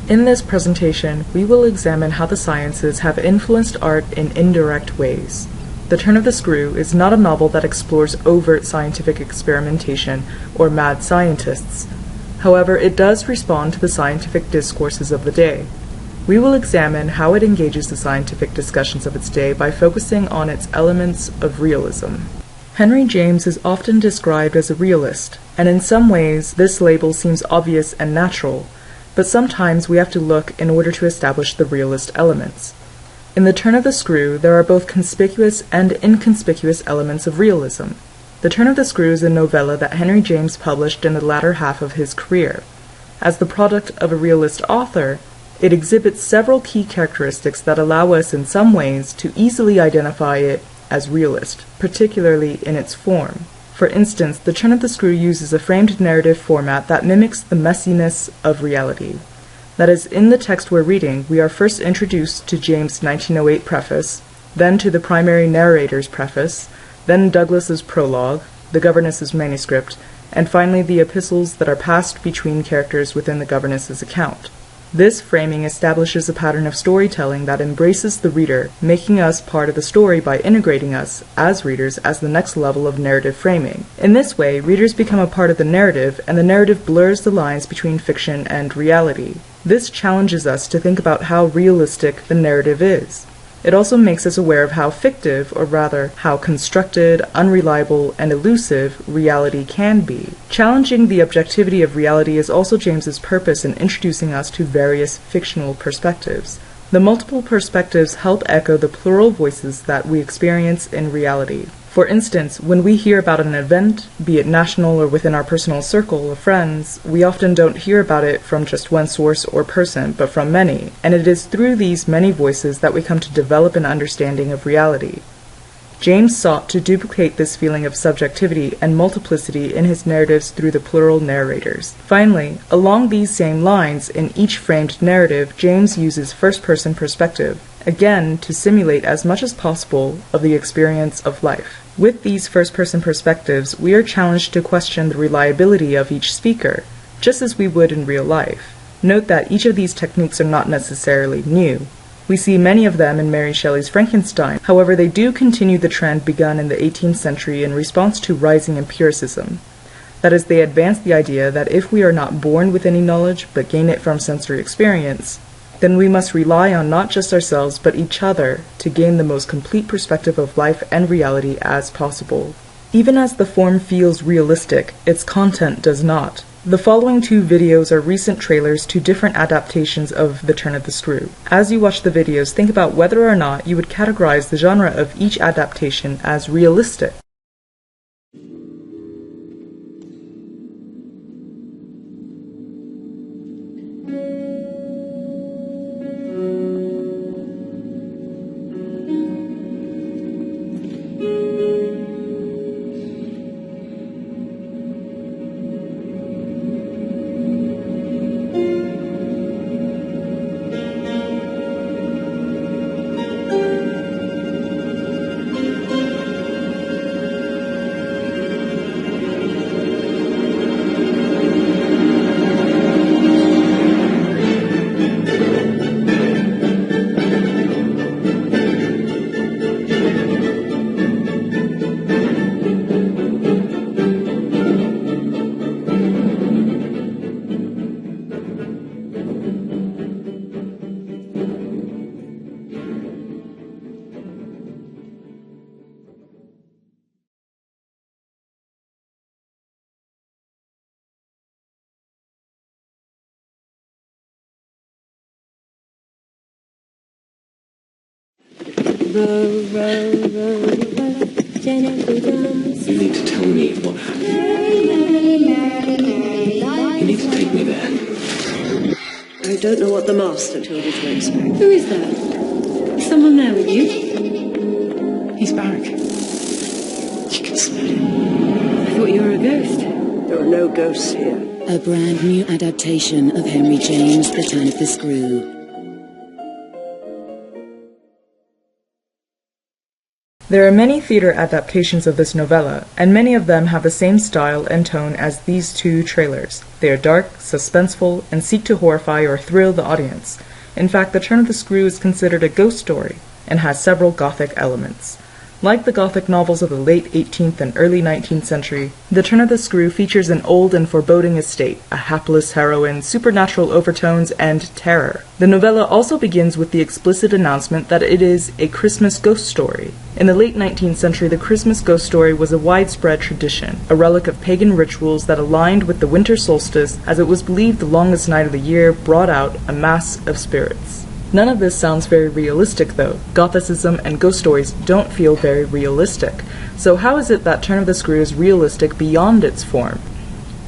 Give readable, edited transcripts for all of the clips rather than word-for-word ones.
In this presentation, we will examine how the sciences have influenced art in indirect ways. The Turn of the Screw is not a novel that explores overt scientific experimentation or mad scientists. However, it does respond to the scientific discourses of the day. We will examine how it engages the scientific discussions of its day by focusing on its elements of realism. Henry James is often described as a realist, and in some ways this label seems obvious and natural, but sometimes we have to look in order to establish the realist elements. In The Turn of the Screw, there are both conspicuous and inconspicuous elements of realism. The Turn of the Screw is a novella that Henry James published in the latter half of his career. As the product of a realist author, it exhibits several key characteristics that allow us in some ways to easily identify it as realist, particularly in its form. For instance, The Turn of the Screw uses a framed narrative format that mimics the messiness of reality. That is, in the text we're reading, we are first introduced to James' 1908 preface, then to the primary narrator's preface, then Douglas's prologue, the governess's manuscript, and finally the epistles that are passed between characters within the governess's account. This framing establishes a pattern of storytelling that embraces the reader, making us part of the story by integrating us, as readers, as the next level of narrative framing. In this way, readers become a part of the narrative, and the narrative blurs the lines between fiction and reality. This challenges us to think about how realistic the narrative is. It also makes us aware of how fictive, or rather, how constructed, unreliable, and elusive reality can be. Challenging the objectivity of reality is also James's purpose in introducing us to various fictional perspectives. The multiple perspectives help echo the plural voices that we experience in reality. For instance, when we hear about an event, be it national or within our personal circle of friends, we often don't hear about it from just one source or person, but from many, and it is through these many voices that we come to develop an understanding of reality. James sought to duplicate this feeling of subjectivity and multiplicity in his narratives through the plural narrators. Finally, along these same lines, in each framed narrative, James uses first-person perspective, again to simulate as much as possible of the experience of life. With these first-person perspectives, we are challenged to question the reliability of each speaker, just as we would in real life. Note that each of these techniques are not necessarily new. We see many of them in Mary Shelley's Frankenstein. However, they do continue the trend begun in the 18th century in response to rising empiricism. That is, they advance the idea that if we are not born with any knowledge, but gain it from sensory experience, then we must rely on not just ourselves, but each other to gain the most complete perspective of life and reality as possible. Even as the form feels realistic, its content does not. The following two videos are recent trailers to different adaptations of The Turn of the Screw. As you watch the videos, think about whether or not you would categorize the genre of each adaptation as realistic. Row, row, row, row, gently dance. You need to tell me what happened. You need to take me there. I don't know what the master told you to expect. Who is that? Is someone there with you? He's back. You can smell him. I thought you were a ghost. There are no ghosts here. A brand new adaptation of Henry James' The Turn of the Screw. There are many theater adaptations of this novella, and many of them have the same style and tone as these two trailers. They are dark, suspenseful, and seek to horrify or thrill the audience. In fact, The Turn of the Screw is considered a ghost story, and has several Gothic elements. Like the Gothic novels of the late 18th and early 19th century, The Turn of the Screw features an old and foreboding estate, a hapless heroine, supernatural overtones, and terror. The novella also begins with the explicit announcement that it is a Christmas ghost story. In the late 19th century, the Christmas ghost story was a widespread tradition, a relic of pagan rituals that aligned with the winter solstice, as it was believed the longest night of the year brought out a mass of spirits. None of this sounds very realistic, though. Gothicism and ghost stories don't feel very realistic. So how is it that Turn of the Screw is realistic beyond its form?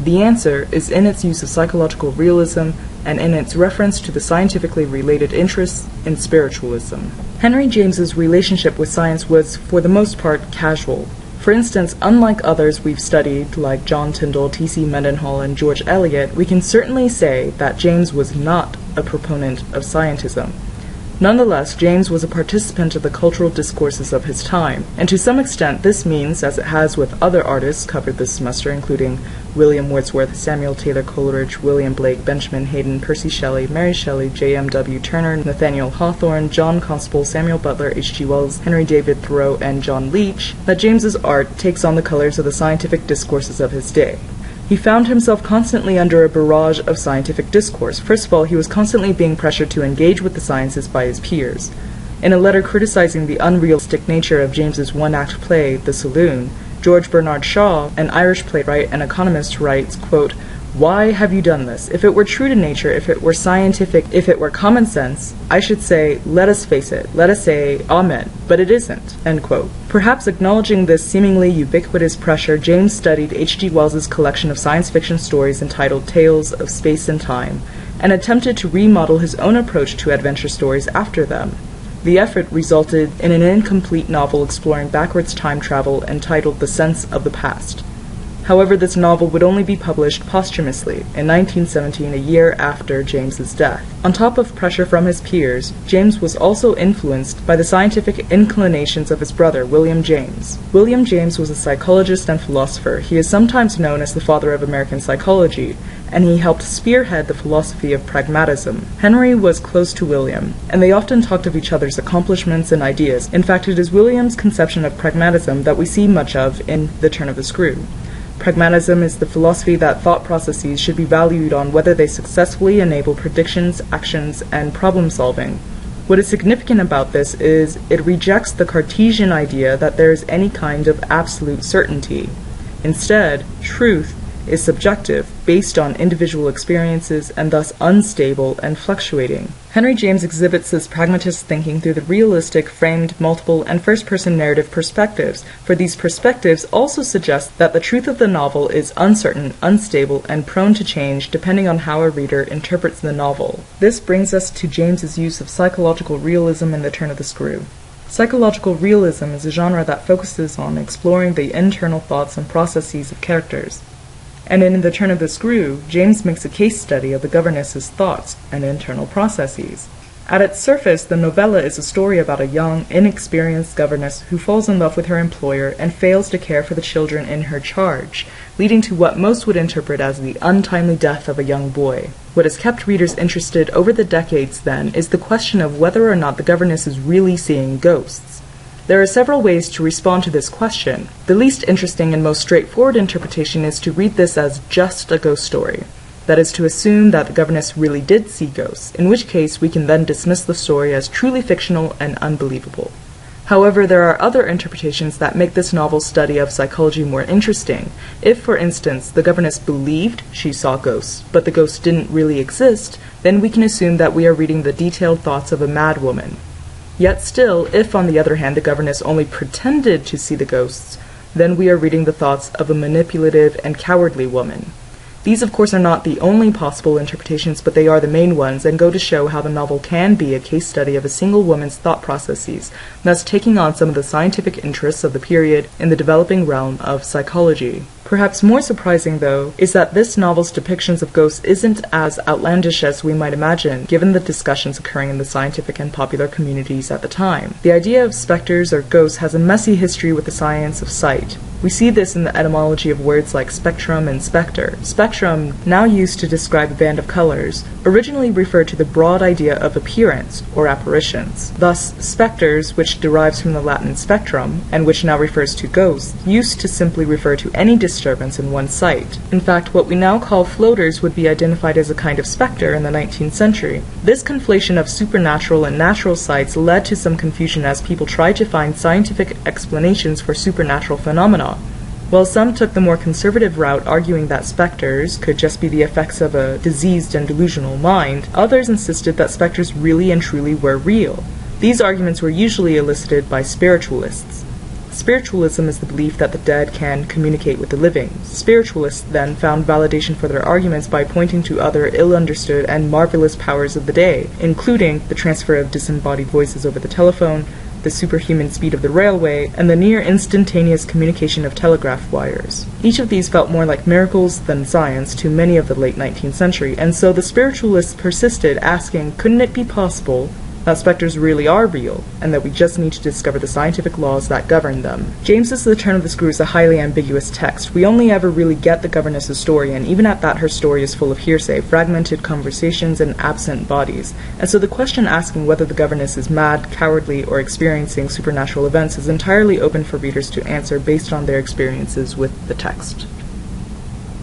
The answer is in its use of psychological realism and in its reference to the scientifically related interests in spiritualism. Henry James's relationship with science was, for the most part, casual. For instance, unlike others we've studied, like John Tyndall, T.C. Mendenhall, and George Eliot, we can certainly say that James was not a proponent of scientism. Nonetheless, James was a participant of the cultural discourses of his time, and to some extent this means, as it has with other artists covered this semester, including William Wordsworth, Samuel Taylor Coleridge, William Blake, Benjamin Hayden, Percy Shelley, Mary Shelley, J.M.W. Turner, Nathaniel Hawthorne, John Constable, Samuel Butler, H.G. Wells, Henry David Thoreau, and John Leech, that James's art takes on the colors of the scientific discourses of his day. He found himself constantly under a barrage of scientific discourse. First of all, he was constantly being pressured to engage with the sciences by his peers. In a letter criticizing the unrealistic nature of James's one-act play, The Saloon, George Bernard Shaw, an Irish playwright and economist, writes, quote, "Why have you done this? If it were true to nature, if it were scientific, if it were common sense, I should say, let us face it, let us say, amen, but it isn't." End quote. Perhaps acknowledging this seemingly ubiquitous pressure, James studied H.G. Wells's collection of science fiction stories entitled Tales of Space and Time, and attempted to remodel his own approach to adventure stories after them. The effort resulted in an incomplete novel exploring backwards time travel entitled The Sense of the Past. However, this novel would only be published posthumously in 1917, a year after James's death. On top of pressure from his peers, James was also influenced by the scientific inclinations of his brother, William James. William James was a psychologist and philosopher. He is sometimes known as the father of American psychology, and he helped spearhead the philosophy of pragmatism. Henry was close to William, and they often talked of each other's accomplishments and ideas. In fact, it is William's conception of pragmatism that we see much of in The Turn of the Screw. Pragmatism is the philosophy that thought processes should be valued on whether they successfully enable predictions, actions, and problem-solving. What is significant about this is it rejects the Cartesian idea that there is any kind of absolute certainty. Instead, truth is subjective, based on individual experiences, and thus unstable and fluctuating. Henry James exhibits this pragmatist thinking through the realistic, framed, multiple, and first-person narrative perspectives, for these perspectives also suggest that the truth of the novel is uncertain, unstable, and prone to change depending on how a reader interprets the novel. This brings us to James's use of psychological realism in The Turn of the Screw. Psychological realism is a genre that focuses on exploring the internal thoughts and processes of characters. And in The Turn of the Screw, James makes a case study of the governess's thoughts and internal processes. At its surface, the novella is a story about a young, inexperienced governess who falls in love with her employer and fails to care for the children in her charge, leading to what most would interpret as the untimely death of a young boy. What has kept readers interested over the decades, then, is the question of whether or not the governess is really seeing ghosts. There are several ways to respond to this question. The least interesting and most straightforward interpretation is to read this as just a ghost story. That is, to assume that the governess really did see ghosts, in which case we can then dismiss the story as truly fictional and unbelievable. However, there are other interpretations that make this novel's study of psychology more interesting. If, for instance, the governess believed she saw ghosts, but the ghosts didn't really exist, then we can assume that we are reading the detailed thoughts of a mad woman. Yet still, if on the other hand the governess only pretended to see the ghosts, then we are reading the thoughts of a manipulative and cowardly woman. These of course are not the only possible interpretations, but they are the main ones, and go to show how the novel can be a case study of a single woman's thought processes, thus taking on some of the scientific interests of the period in the developing realm of psychology. Perhaps more surprising, though, is that this novel's depictions of ghosts isn't as outlandish as we might imagine, given the discussions occurring in the scientific and popular communities at the time. The idea of specters or ghosts has a messy history with the science of sight. We see this in the etymology of words like spectrum and spectre. Spectrum, now used to describe a band of colors, originally referred to the broad idea of appearance, or apparitions. Thus, specters, which derives from the Latin spectrum, and which now refers to ghosts, used to simply refer to any disturbance in one's sight. In fact, what we now call floaters would be identified as a kind of spectre in the 19th century. This conflation of supernatural and natural sights led to some confusion as people tried to find scientific explanations for supernatural phenomena. While some took the more conservative route, arguing that specters could just be the effects of a diseased and delusional mind, others insisted that specters really and truly were real. These arguments were usually elicited by spiritualists. Spiritualism is the belief that the dead can communicate with the living. Spiritualists then found validation for their arguments by pointing to other ill-understood and marvelous powers of the day, including the transfer of disembodied voices over the telephone, the superhuman speed of the railway, and the near-instantaneous communication of telegraph wires. Each of these felt more like miracles than science to many of the late 19th century, and so the spiritualists persisted, asking, couldn't it be possible that specters really are real, and that we just need to discover the scientific laws that govern them? James's The Turn of the Screw is a highly ambiguous text. We only ever really get the governess's story, and even at that her story is full of hearsay, fragmented conversations, and absent bodies. And so the question asking whether the governess is mad, cowardly, or experiencing supernatural events is entirely open for readers to answer based on their experiences with the text.